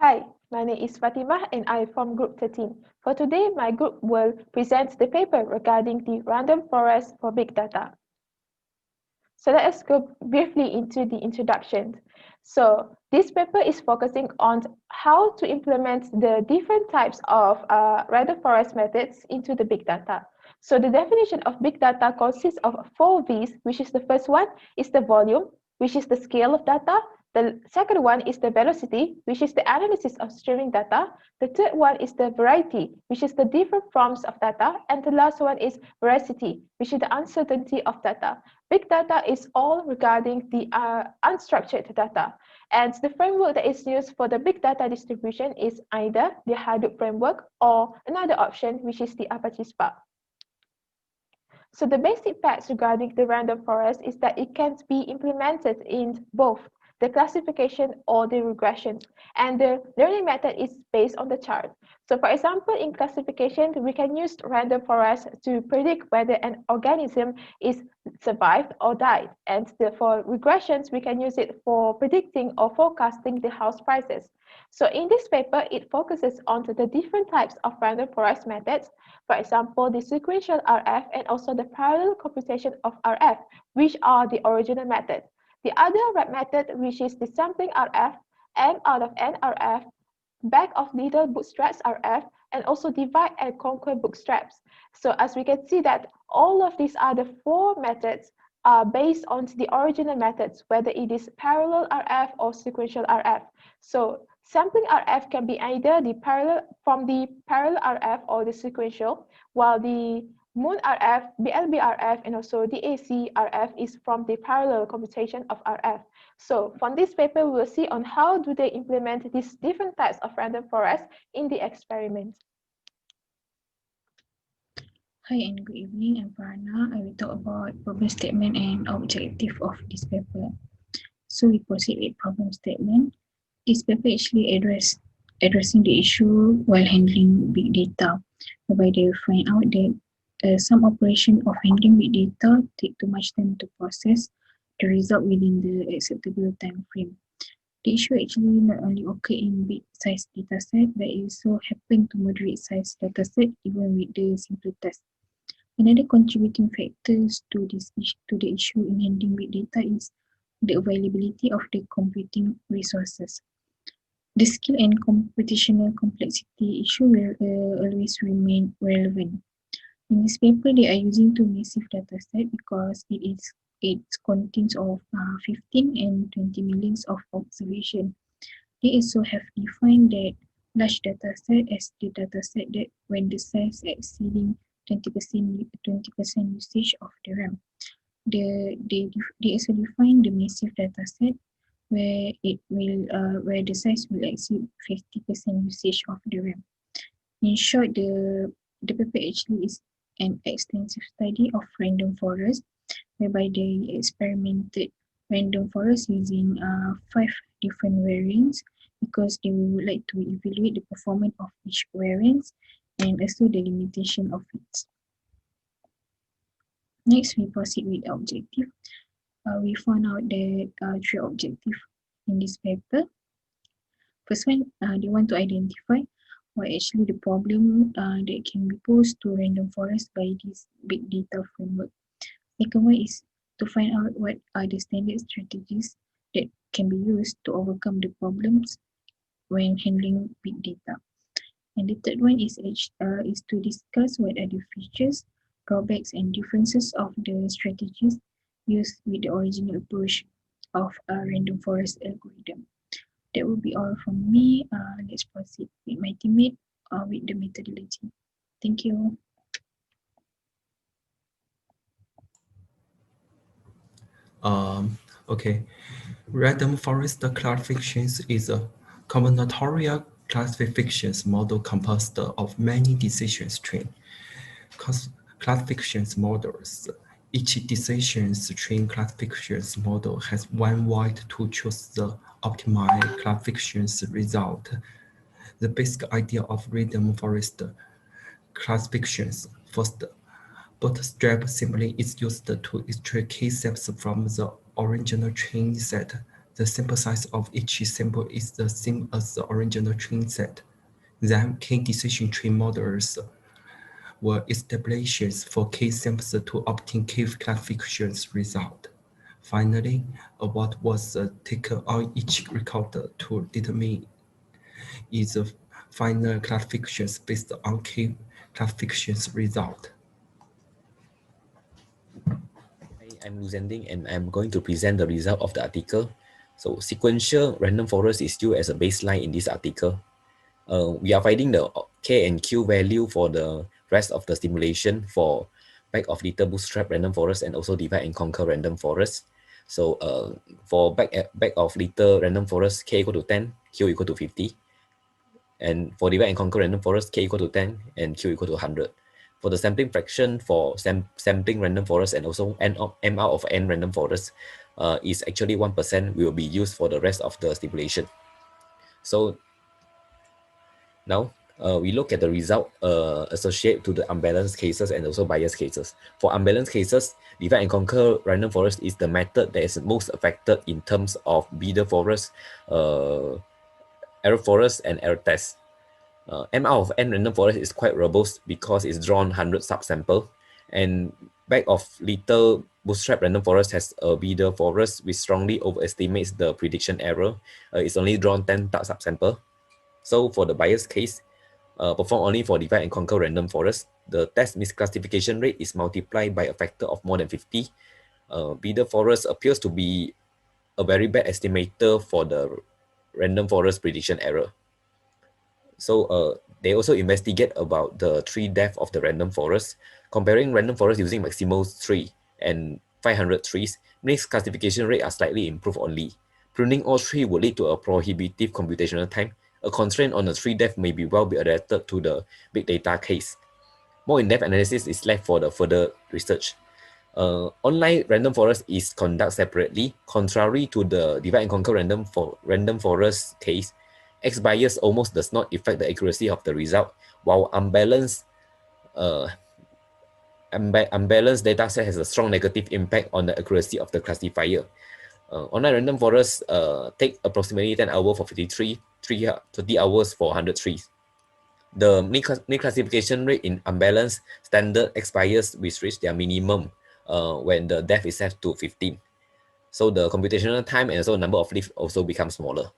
Hi, my name is Fatimah and I am from Group 13. For today, my group will present the paper regarding the random forest for big data. So let us go briefly into the introduction. So this paper is focusing on how to implement the different types of random forest methods into the big data. So the definition of big data consists of 4 V's, which is the first one is the volume, which is the scale of data. The second one is the velocity, which is the analysis of streaming data. The third one is the variety, which is the different forms of data. And the last one is veracity, which is the uncertainty of data. Big data is all regarding the unstructured data. And the framework that is used for the big data distribution is either the Hadoop framework or another option, which is the Apache Spark. So the basic facts regarding the random forest is that it can be implemented in both the classification or the regression. And the learning method is based on the chart. So for example, in classification, we can use random forest to predict whether an organism is survived or died. And for regressions, we can use it for predicting or forecasting the house prices. So in this paper, it focuses on the different types of random forest methods. For example, the sequential RF and also the parallel computation of RF, which are the original method. The other method, which is the sampling RF, M out of N RF, back of little bootstraps RF, and also divide and conquer bootstraps. So as we can see that all of these are the 4 methods are based on the original methods, whether it is parallel RF or sequential RF. So sampling RF can be either the parallel RF or the sequential, while the MoonRF, BlbRF, and also DacRF is from the parallel computation of RF. So from this paper, we will see on how do they implement these different types of random forest in the experiment. Hi and good evening, I'm Farana. I will talk about problem statement and objective of this paper. So we proceed with problem statement. This paper actually addressing the issue while handling big data, whereby they find out that some operation of handling big data take too much time to process the result within the acceptable time frame. The issue actually not only occur in big size dataset, but it also happen to moderate size dataset even with the simple test. Another contributing factors to the issue in handling big data is the availability of the computing resources. The skill and computational complexity issue will always remain relevant. In this paper, they are using 2 massive dataset because it contains of 15 and 20 millions of observation. They also have defined that large dataset as the dataset that when the size exceeding 20% usage of the RAM. They also define the massive dataset where where the size will exceed 50% usage of the RAM. In short, the paper actually is an extensive study of random forest, whereby they experimented random forest using 5 different variants because they would like to evaluate the performance of each variant and also the limitation of it. Next, we proceed with the objective. We found out that 3 objectives in this paper. First one, they want to identify what actually the problem that can be posed to random forest by this big data framework. Second one is to find out what are the standard strategies that can be used to overcome the problems when handling big data. And the third one is to discuss what are the features, drawbacks, and differences of the strategies used with the original approach of a random forest algorithm. That will be all from me. Let's proceed with my teammate with the methodology. Thank you. Okay. Random forest classifications is a combinatorial classifications model composed of many decision tree classifications models. Each decision tree classifications model has one weight to choose the optimized classifications result. The basic idea of random forest classifications. First, bootstrap simply is used to extract key steps from the original training set. The sample size of each sample is the same as the original train set. Then k-decision tree models were established for k-samples to obtain k-classification result. Finally, a vote was taken on each record to determine its final classifications based on k-classification result. Hi, I'm Luzending and I'm going to present the result of the article. So sequential random forest is used as a baseline in this article. We are finding the K and Q value for the rest of the simulation for back of litter bootstrap random forest and also divide and conquer random forest. So for back of litter random forest, K equal to 10, Q equal to 50. And for divide and conquer random forest, K equal to 10 and Q equal to 100. For the sampling fraction for sampling random forest and also M out of N random forest is actually 1%, will be used for the rest of the simulation. So now we look at the result associated to the unbalanced cases and also biased cases. For unbalanced cases, divide and conquer random forest is the method that is most affected in terms of bidder forest, error forest, and error test. M out of N random forest is quite robust because it's drawn 100 subsample, and back of little bootstrap random forest has a bidder forest which strongly overestimates the prediction error. It's only drawn 10 subsample. So for the bias case, perform only for divide and conquer random forest, the test misclassification rate is multiplied by a factor of more than 50. Bidder forest appears to be a very bad estimator for the random forest prediction error. So they also investigate about the tree depth of the random forest. Comparing random forest using maximal tree and 500 trees, mixed classification rate are slightly improved only. Pruning all tree would lead to a prohibitive computational time. A constraint on the tree depth may be well be adapted to the big data case. More in-depth analysis is left for the further research. Online random forest is conducted separately, contrary to the divide and conquer random forest case. X bias almost does not affect the accuracy of the result, while unbalanced data set has a strong negative impact on the accuracy of the classifier. Online random forest take approximately 10 hours for 53, 30 hours for 100 trees. The misclassification rate in unbalanced standard X bias which reach their minimum when the depth is set to 15. So the computational time and also number of leaves also become smaller.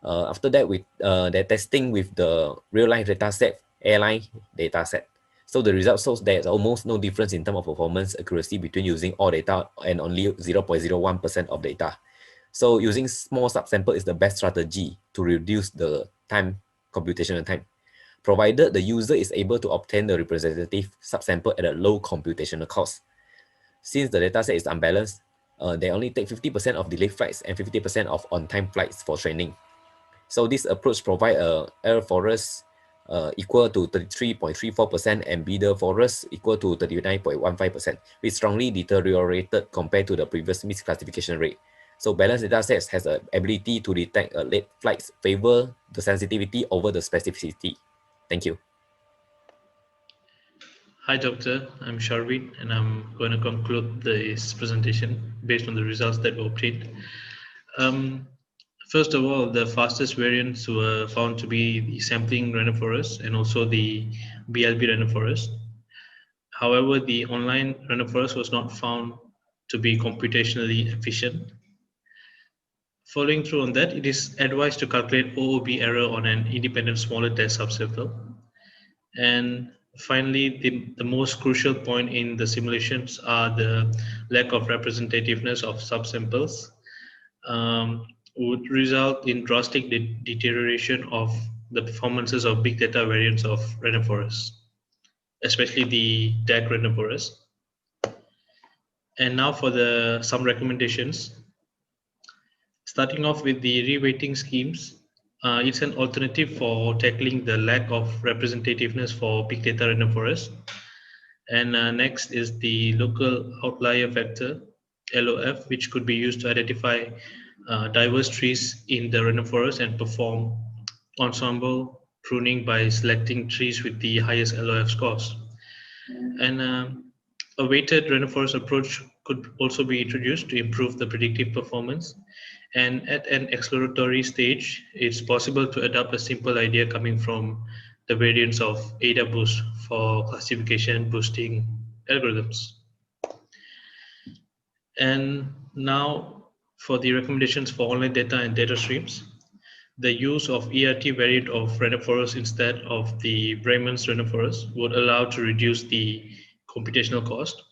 After that, they're testing with the real-life dataset, airline dataset. So the result shows there's almost no difference in terms of performance accuracy between using all data and only 0.01% of data. So using small subsample is the best strategy to reduce the computational time, provided the user is able to obtain the representative subsample at a low computational cost. Since the dataset is unbalanced, they only take 50% of delayed flights and 50% of on-time flights for training. So this approach provides a error forest equal to 33.34% and bidder forest equal to 39.15%, which strongly deteriorated compared to the previous misclassification rate. So balanced datasets has the ability to detect late flights favor the sensitivity over the specificity. Thank you. Hi, Doctor. I'm Sharvin, and I'm going to conclude this presentation based on the results that were obtained. First of all, the fastest variants were found to be the sampling random forest and also the BLB random forest. However, the online random forest was not found to be computationally efficient. Following through on that, it is advised to calculate OOB error on an independent smaller test subsample. And finally, the most crucial point in the simulations are the lack of representativeness of subsamples. Would result in drastic deterioration of the performances of big data variants of random forests, especially the DAC random forest. And now for some recommendations. Starting off with the reweighting schemes, it's an alternative for tackling the lack of representativeness for big data random forest. And next is the local outlier factor, LOF, which could be used to identify diverse trees in the random forest and perform ensemble pruning by selecting trees with the highest LOF scores. And a weighted random forest approach could also be introduced to improve the predictive performance. And at an exploratory stage, it's possible to adopt a simple idea coming from the variants of AdaBoost for classification boosting algorithms. And now for the recommendations for online data and data streams. The use of ERT variant of random forest instead of the Bremen's random forest would allow to reduce the computational cost.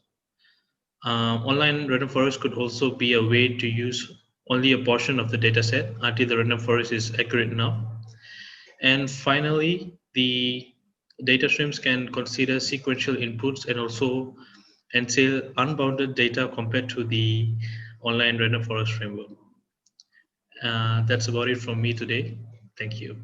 Online random forest could also be a way to use only a portion of the dataset until the random forest is accurate enough. And finally, the data streams can consider sequential inputs and also entail unbounded data compared to the online random forest framework. That's about it from me today. Thank you.